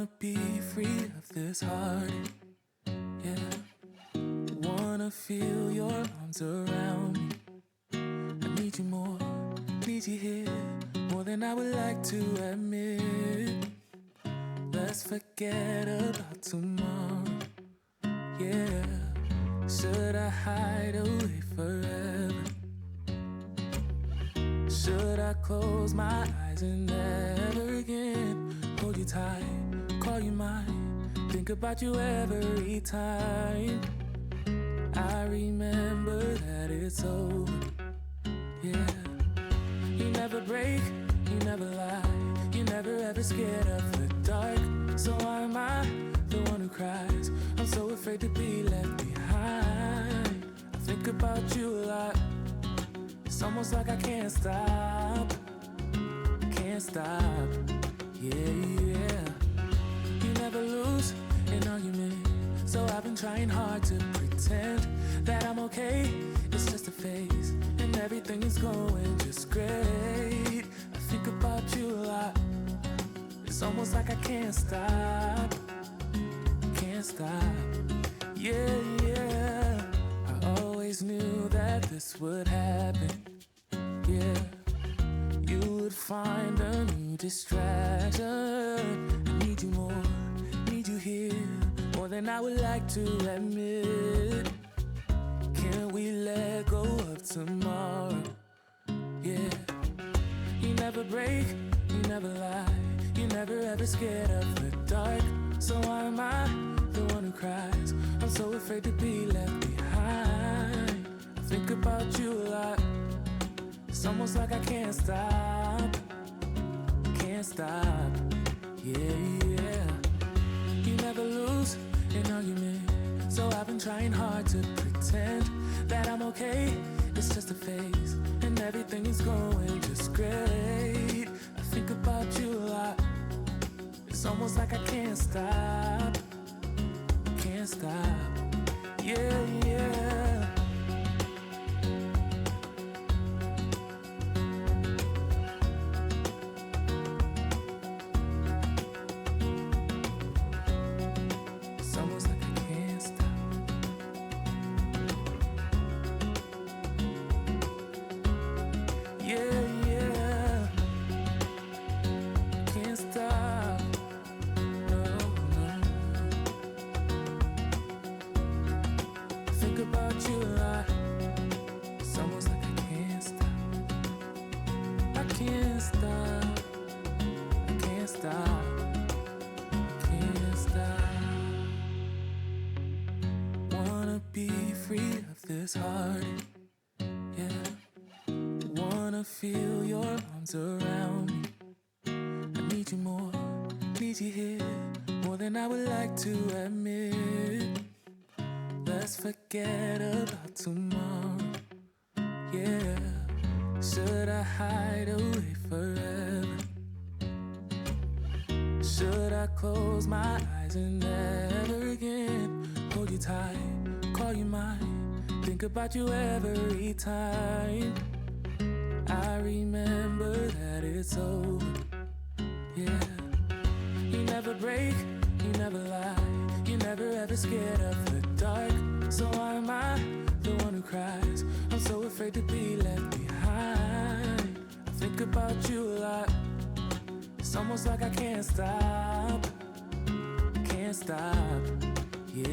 Wanna be free of this heart, yeah. Wanna feel your arms around me. I need you more, need you here, more than I would like to admit. Let's forget about tomorrow, yeah. Should I hide away forever? Should I close my eyes and never again hold you tight, call you mine, think about you every time? I remember that it's over, yeah. You never break, you never lie, you never ever scared of the dark. So why am I the one who cries? I'm so afraid to be left behind. I think about you a lot. It's almost like I can't stop, yeah, yeah. You never lose an argument, so I've been trying hard to pretend that I'm okay. It's just a phase, and everything is going just great. I think about you a lot. It's almost like I can't stop, yeah, yeah. I always knew that this would happen, yeah. You would find a new distraction. I need you more, need you here, more than I would like to admit. Can we let go of tomorrow, yeah. You never break, you never lie, you never ever scared of the dark. So why am I the one who cries? I'm so afraid to be left behind. I think about you a lot. It's almost like I can't stop, yeah, yeah. You never lose an argument, so I've been trying hard to pretend that I'm okay. It's just a phase, and everything is going just great. I think about you a lot. It's almost like I can't stop, yeah, yeah. It's almost like I can't stop, yeah, yeah. Can't stop, no, no. Think about you a lot. It's almost like I can't stop, I can't stop, I can't stop, can't stop. Wanna be free of this heart, yeah. Wanna feel your arms around me. I need you more, need you here, more than I would like to admit. Let's forget about tomorrow, yeah. Should I hide away forever? Should I close my eyes and never again hold you tight, call you mine, think about you every time? I remember that it's over, yeah. You never break, you never lie, you never ever scared of the dark. So why am I the one who cries? I'm so afraid to be left behind. I think about you a lot. It's almost like I can't stop, yeah,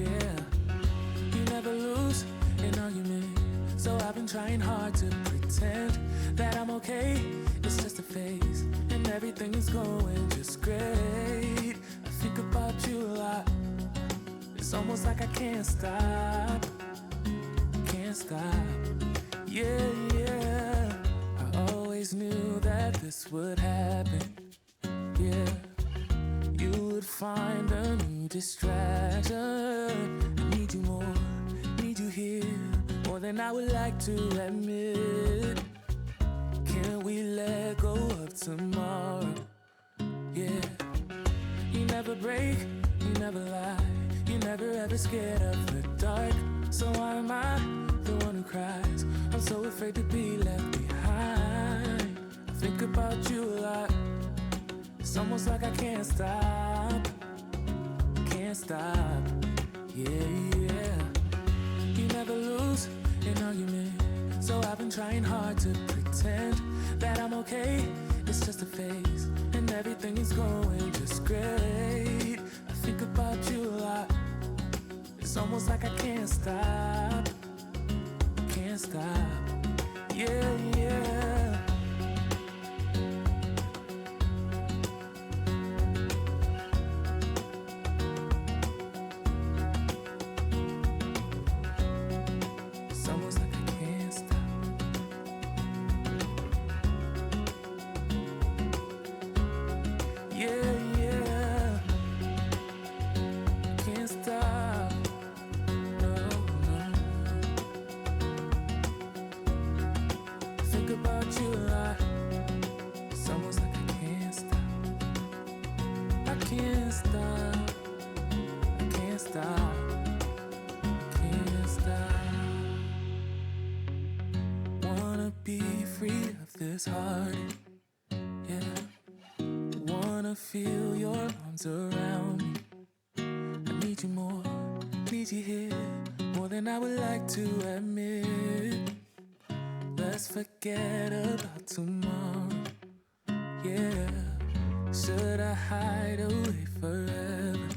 yeah. You never lose an argument, so I've been trying hard to pretend that I'm okay. It's just a phase, and everything is going just great. I think about you a lot. It's almost like I can't stop, yeah, yeah. I always knew that this would happen, yeah. You would find a new distraction. I need you more, need you here, more than I would like to admit. Can we let go of tomorrow, yeah. You never break, you never lie, you never ever scared of the dark. So why am I the one who cries? I'm so afraid to be left behind. I think about you a lot. It's almost like I can't stop, can't stop. Yeah, yeah. You never lose an argument, so I've been trying hard to pretend that I'm okay. It's just a phase, and everything is going just great. I think about you a lot. It's almost like I can't stop, can't stop. Yeah, yeah. It's almost like I can't stop. Yeah, yeah. Can't stop. No, no. Think about you a lot. It's almost like I can't stop. I can't stop. I can't stop. Can't stop. Wanna be free of this heart. Yeah. Wanna feel your arms around me. I need you more, need you here, more than I would like to admit. Let's forget about tomorrow. Yeah. Should I hide away forever?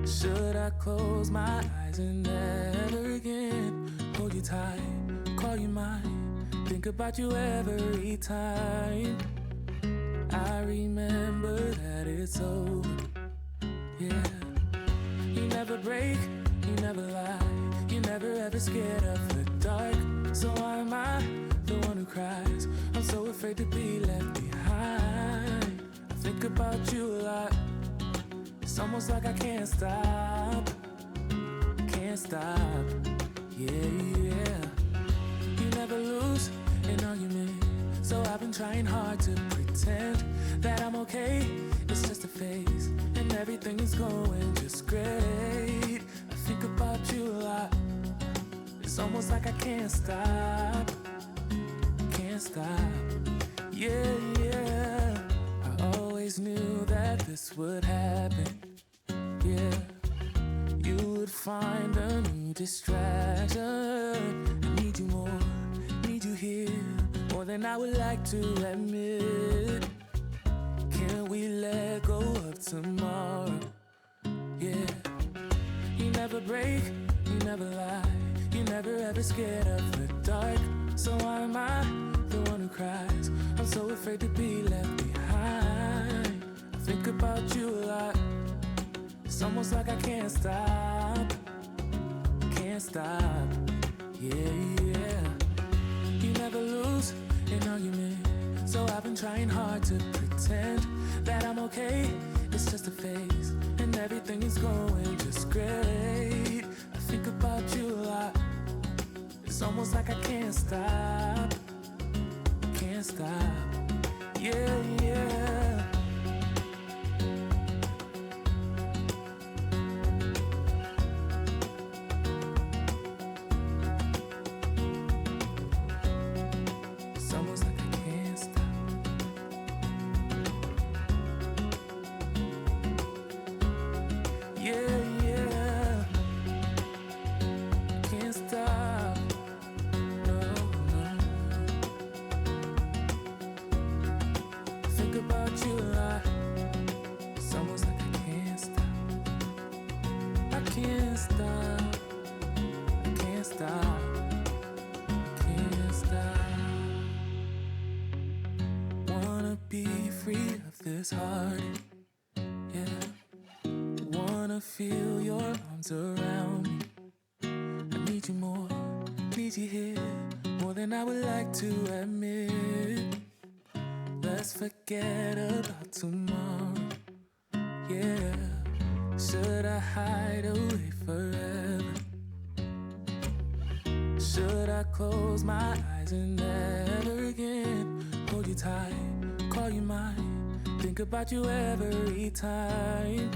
Should I close my eyes and never again hold you tight, call you mine, think about you every time? I remember that it's over. Yeah. You never break, you never lie, you never ever scared of the dark. So why am I the one who cries? I'm so afraid to be left behind. I think about you a lot. It's almost like I can't stop, can't stop. Yeah, yeah. You never lose an argument, so I've been trying hard to pretend that I'm okay. It's just a phase, and everything is going just great. I think about you a lot. It's almost like I can't stop, can't stop. Yeah, yeah. I always knew that this would happen. Yeah. You would find a new distraction. I need you more, need you here, more than I would like to admit. Can we let go of tomorrow? Yeah. You never break, you never lie, you never ever scared of the dark. So why am I the one who cries? I'm so afraid to be left behind. I think about you a lot. It's almost like I can't stop, can't stop. Yeah, yeah. You never lose an argument, so I've been trying hard to pretend that I'm okay. It's just a phase, and everything is going just great. I think about you a lot. It's almost like I can't stop, can't stop. Yeah, yeah. It's almost like I can't stop. Yeah, yeah. Can't stop. No, no. Think about you a lot. It's almost like I can't stop. I can't stop. I can't stop. Can't stop. Wanna be free of this heart. Yeah. Wanna feel your arms around me. I need you more, need you here, more than I would like to admit. Let's forget about tomorrow. Yeah. Should I hide away forever? Should I close my eyes and never again hold you tight, call you mine, think about you every time?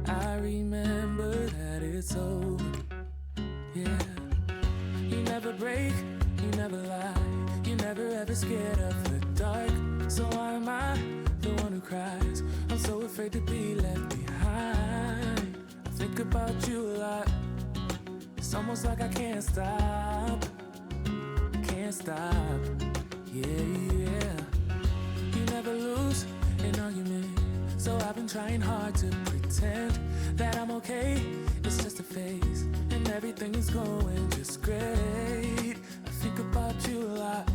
I remember that it's over. Yeah. You never break, you never lie, you never ever scared of the dark. So why am I the one who cries? I'm so afraid to be left behind. I think about you a lot. It's almost like I can't stop. Can't stop. Yeah, yeah. You never lose an argument, so I've been trying hard to pretend that I'm okay. It's just a phase, and everything is going just great. I think about you a lot.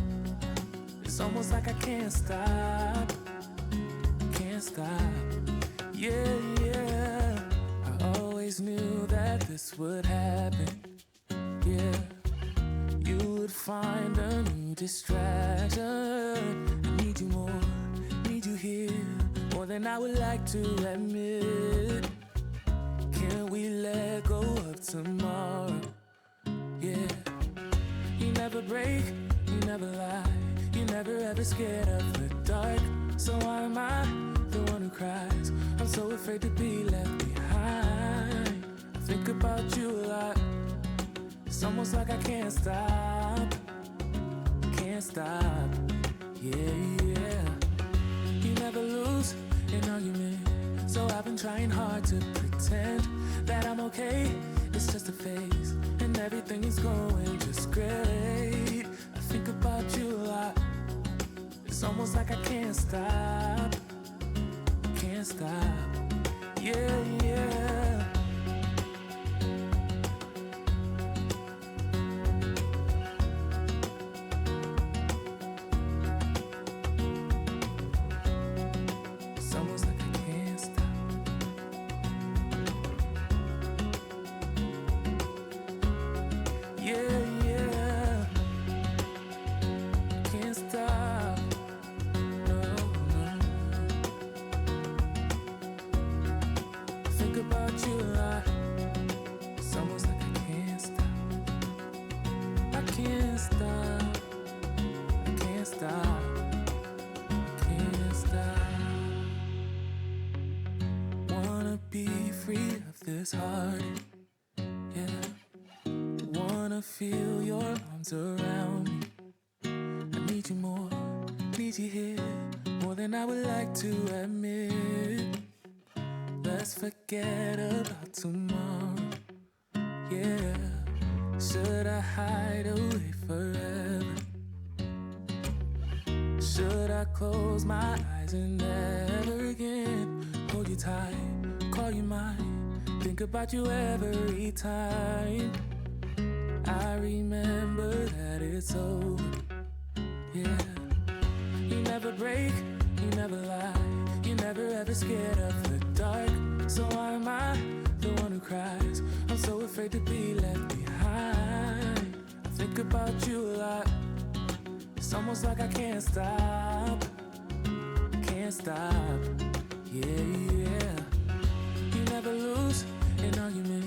It's almost like I can't stop. Can't stop. Yeah, yeah. I always knew that this would happen. Yeah. You would find a new distraction. I need you more, need you here, more than I would like to admit. Can we let go of tomorrow? Yeah. You never break, you never lie, you never ever scared of the dark. So why am I the one who cries? I'm so afraid to be left behind. I think about you a lot. It's almost like I can't stop. Can't stop. Yeah, yeah. You never lose an argument, so I've been trying hard to pretend that I'm okay. It's just a phase, and everything is going just great. I think about you a lot. It's almost like I can't stop. Can't stop. Yeah, yeah. It's almost like I can't stop. Yeah, yeah. Can't stop. No, no. Think about you a lot. It's almost like I can't stop. I can't stop. I can't stop. Can't stop. Wanna be free of this heart. Yeah. Wanna feel your arms around me. I need you more, need you here, more than I would like to admit. Let's forget about tomorrow. Yeah. Should I hide away forever? Should I close my eyes and never again hold you tight, call you mine, think about you every time? I remember that it's over. Yeah. You never break, you never lie, you never ever scared of the dark. So why am I the one who cries? I'm so afraid to be left behind. I think about you a lot. It's almost like I can't stop. Can't stop. Yeah, yeah. You never lose an argument,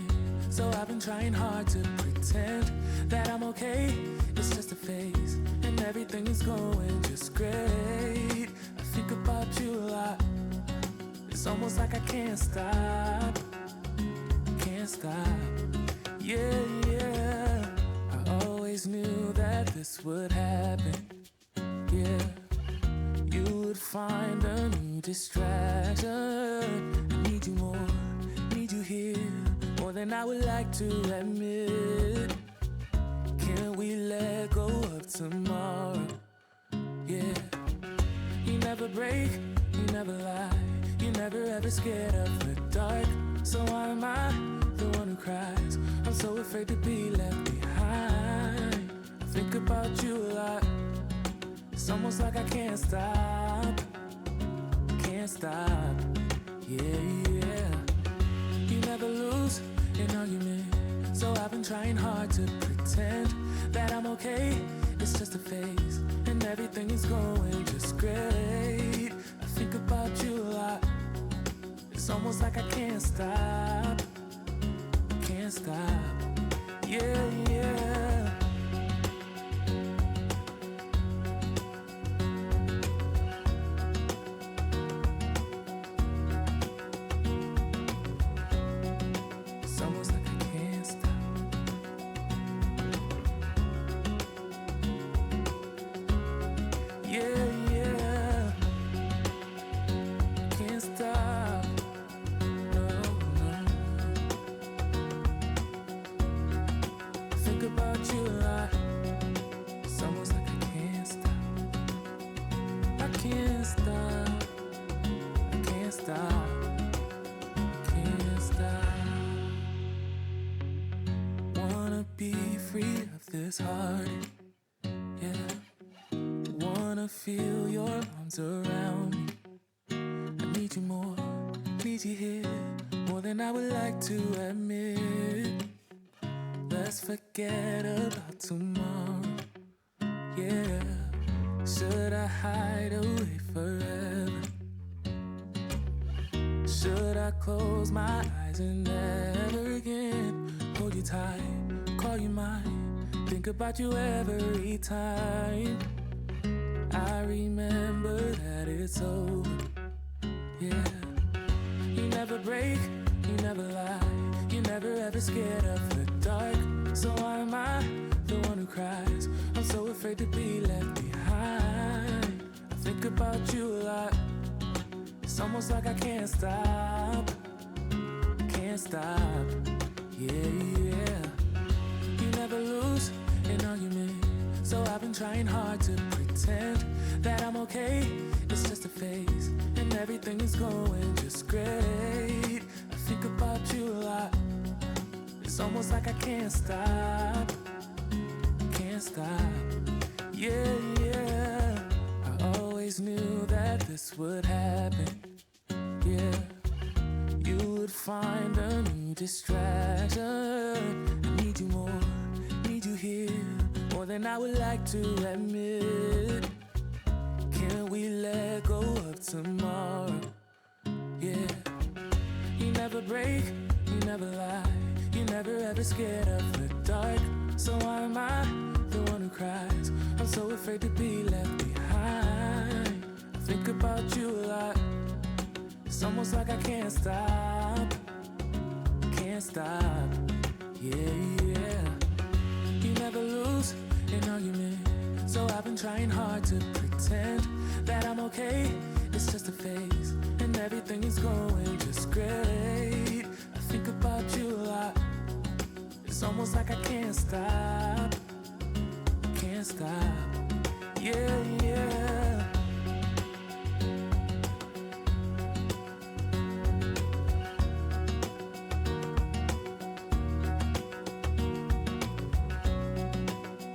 so I've been trying hard to pretend that I'm okay. It's just a phase, and everything is going just great. I think about you a lot. It's almost like I can't stop. Can't stop. Yeah, yeah. I always knew that this would happen. Yeah. You would find a new distraction. I need you more, need you here, more than I would like to admit. Can we let go of tomorrow? Yeah. You never break, you never lie, you never ever scared of the dark. So why am I the one who cries? I'm so afraid to be left behind. I think about you a lot. It's almost like I can't stop. Can't stop. Yeah, yeah. You never lose an argument, so I've been trying hard to pretend that I'm okay. It's just a phase, and everything is going just great. I think about you a lot. It's almost like I can't stop. Can't stop. Yeah, yeah. It's almost like I can't stop. Yeah, yeah. this hard. Yeah, wanna feel your arms around me. I need you more, need you here, more than I would like to admit. Let's forget about tomorrow. Yeah, should I hide away forever? Should I close my eyes and never again hold you tight, call you mine, think about you every time I remember that it's over? Yeah, you never break, you never lie, you never ever scared of the dark. So why am I the one who cries? I'm so afraid to be left behind. I think about you a lot. It's almost like I can't stop, can't stop. Yeah, yeah. You never lose an argument, so I've been trying hard to pretend that I'm okay. It's just a phase, and everything is going just great. I think about you a lot. It's almost like I can't stop, can't stop. Yeah, yeah. I always knew that this would happen. Yeah, you would find a new distraction. I need you more, need you here, more than I would like to admit. Can we let go of tomorrow? Yeah, you never break, you never lie, you never ever scared of the dark. So why am I the one who cries? I'm so afraid to be left behind. I think about you a lot. It's almost like I can't stop, can't stop. Yeah, yeah. You never lose an argument, so I've been trying hard to pretend that I'm okay. It's just a phase, and everything is going just great. I think about you a lot. It's almost like I can't stop, can't stop. Yeah, yeah.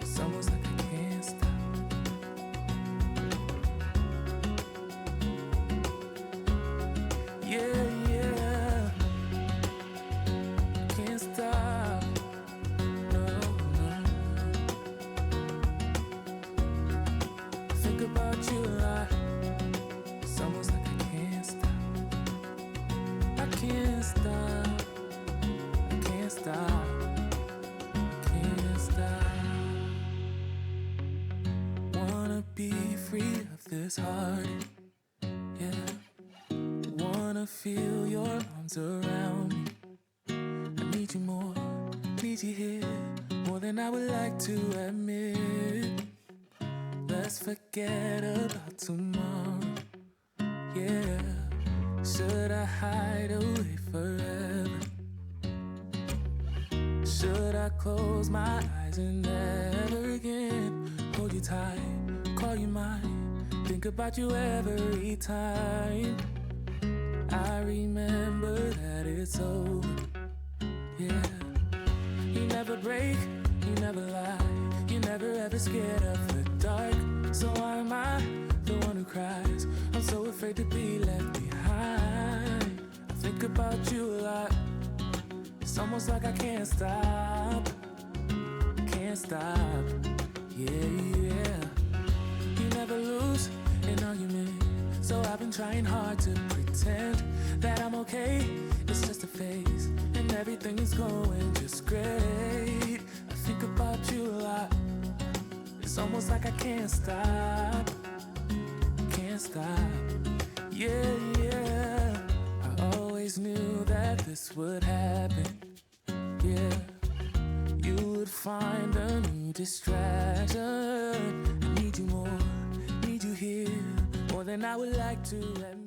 It's almost like I can't stop. Yeah, yeah. Can't stop. No, no. Think about you a lot. It's almost like I can't stop. I can't stop. I can't stop. Can't stop. Wanna be free of this heart. Yeah. Wanna feel your arms around me. I need you more, need you here, more than I would like to admit. Let's forget about tomorrow. Yeah, should I hide away forever? Should I close my eyes and never again hold you tight, call you mine, think about you every time I remember that it's over. Yeah, you never break, you never lie, you never ever scared of the dark. So why am I the one who cries? I'm so afraid to be left behind. I think about you a lot. It's almost like I can't stop, can't stop. Yeah, yeah. You never lose an argument, so I've been trying hard to pretend that I'm okay. It's just a phase, and everything is going just great. I think about you a lot. It's almost like I can't stop, can't stop. Yeah, yeah. I always knew that this would happen. Yeah, you would find a new distraction. I need you more, need you here, more than I would like to admit.